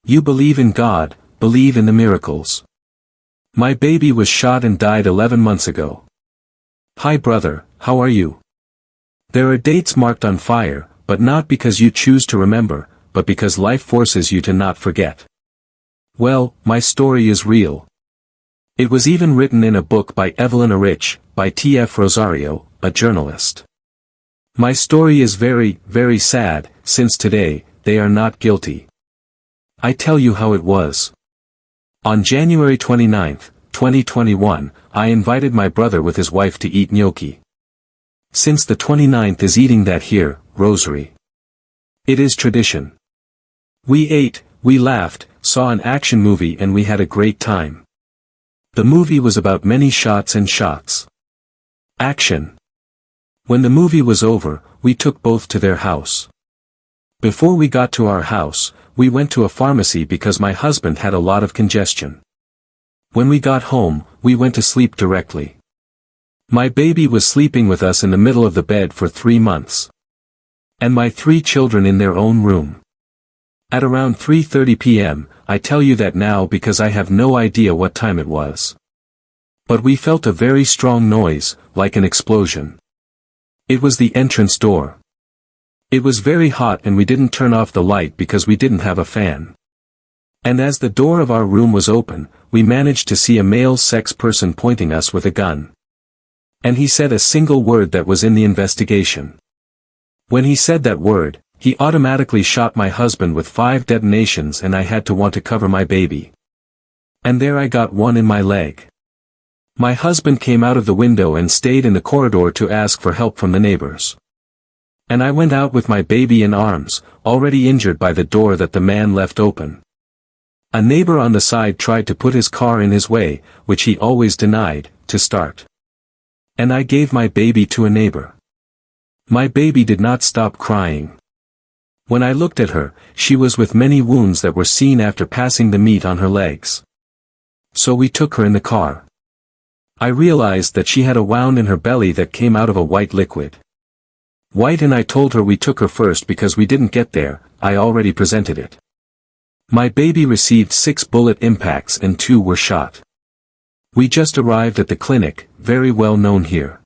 You believe in God, believe in the miracles. My baby was shot and died 11 months ago. Hi brother, how are you? There are dates marked on fire, but not because you choose to remember, but because life forces you to not forget. Well, my story is real. It was even written in a book by Evelyn Arich, by T.F. Rosario, a journalist. My story is very, very sad, since today, they are not guilty. I tell you how it was. On January 29, 2021, I invited my brother with his wife to eat gnocchi. Since the 29th is eating that here, rosary. It is tradition. We ate, we laughed, saw an action movie and we had a great time. The movie was about many shots and shots. Action. When the movie was over, we took both to their house. Before we got to our house, we went to a pharmacy because my husband had a lot of congestion. When we got home, we went to sleep directly. My baby was sleeping with us in the middle of the bed for 3 months. And my 3 children in their own room. At around 3:30 p.m., I tell you that now because I have no idea what time it was. But we felt a very strong noise, like an explosion. It was the entrance door. It was very hot and we didn't turn off the light because we didn't have a fan. And as the door of our room was open, we managed to see a male sex person pointing us with a gun. And he said a single word that was in the investigation. When he said that word, he automatically shot my husband with 5 detonations and I had to want to cover my baby. And there I got one in my leg. My husband came out of the window and stayed in the corridor to ask for help from the neighbors. And I went out with my baby in arms, already injured by the door that the man left open. A neighbor on the side tried to put his car in his way, which he always denied, to start. And I gave my baby to a neighbor. My baby did not stop crying. When I looked at her, she was with many wounds that were seen after passing the meat on her legs. So we took her in the car. I realized that she had a wound in her belly that came out of a white liquid. White, and I told her we took her first because we didn't get there, I already presented it. My baby received 6 bullet impacts and 2 were shot. We just arrived at the clinic, very well known here.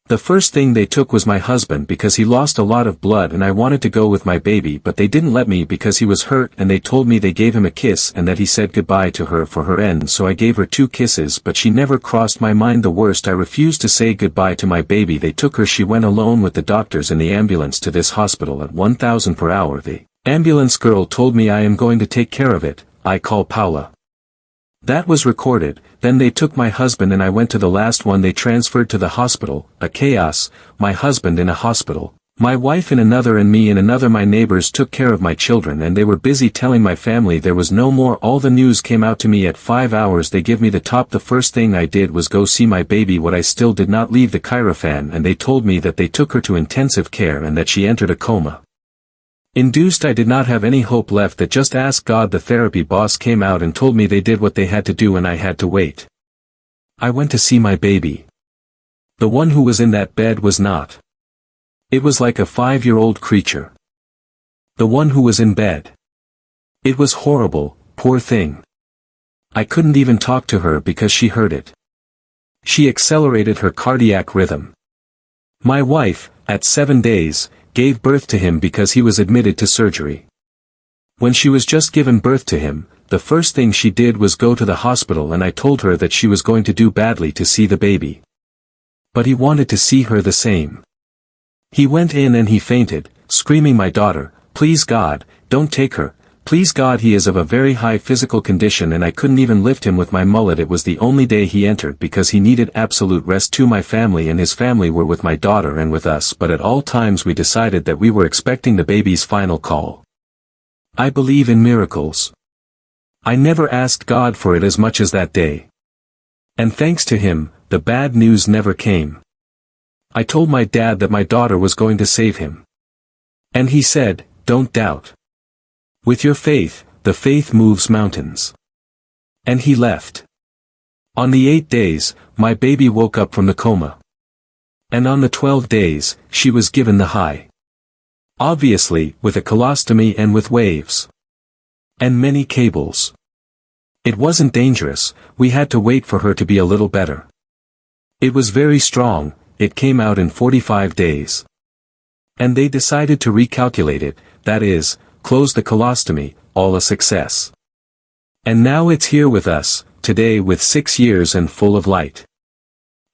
The first thing they took was my husband because he lost a lot of blood and I wanted to go with my baby, but they didn't let me because he was hurt, and they told me they gave him a kiss and that he said goodbye to her for her end, so I gave her 2 kisses, but she never crossed my mind. The worst, I refused to say goodbye to my baby. They took her. She went alone with the doctors in the ambulance to this hospital at 1,000 per hour. The ambulance girl told me I am going to take care of it. I call Paula. That was recorded. Then they took my husband and I went to the last one. They transferred to the hospital, a chaos, my husband in a hospital, my wife in another and me in another. My neighbors took care of my children and they were busy telling my family there was no more. All the news came out to me at 5 hours. They give me the top. The first thing I did was go see my baby. What I still did not leave the Chirofan, and they told me that they took her to intensive care and that she entered a coma. Induced. I did not have any hope left. That just asked God. The therapy boss came out and told me they did what they had to do and I had to wait. I went to see my baby. The one who was in that bed was not. It was like a 5-year-old creature. The one who was in bed. It was horrible, poor thing. I couldn't even talk to her because she heard it. She accelerated her cardiac rhythm. My wife, at 7 days, gave birth to him because he was admitted to surgery. When she was just given birth to him, the first thing she did was go to the hospital, and I told her that she was going to do badly to see the baby. But he wanted to see her the same. He went in and he fainted, screaming, "My daughter, please God, don't take her, please God." He is of a very high physical condition and I couldn't even lift him with my mullet. It was the only day he entered because he needed absolute rest too. My family and his family were with my daughter and with us, but at all times we decided that we were expecting the baby's final call. I believe in miracles. I never asked God for it as much as that day. And thanks to him, the bad news never came. I told my dad that my daughter was going to save him. And he said, "Don't doubt. With your faith, the faith moves mountains." And he left. On the 8 days, my baby woke up from the coma. And on the 12 days, she was given the high. Obviously, with a colostomy and with waves. And many cables. It wasn't dangerous, we had to wait for her to be a little better. It was very strong, it came out in 45 days. And they decided to recalculate it, that is, close the colostomy, all a success. And now it's here with us, today with 6 years and full of light.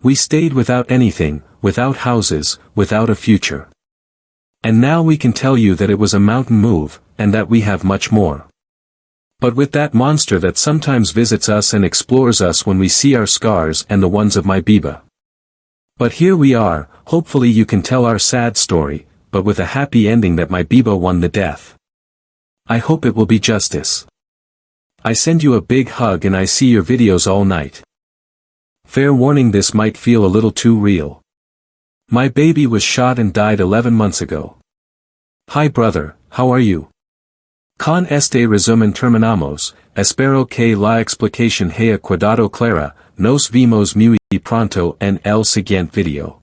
We stayed without anything, without houses, without a future. And now we can tell you that it was a mountain move, and that we have much more. But with that monster that sometimes visits us and explores us when we see our scars and the ones of my Bebe. But here we are, hopefully you can tell our sad story, but with a happy ending that my Bebe won the death. I hope it will be justice. I send you a big hug and I see your videos all night. Fair warning, this might feel a little too real. My baby was shot and died 11 months ago. Hi brother, how are you? Con este resumen terminamos, espero que la explicación haya quedado clara, nos vemos muy pronto en el siguiente video.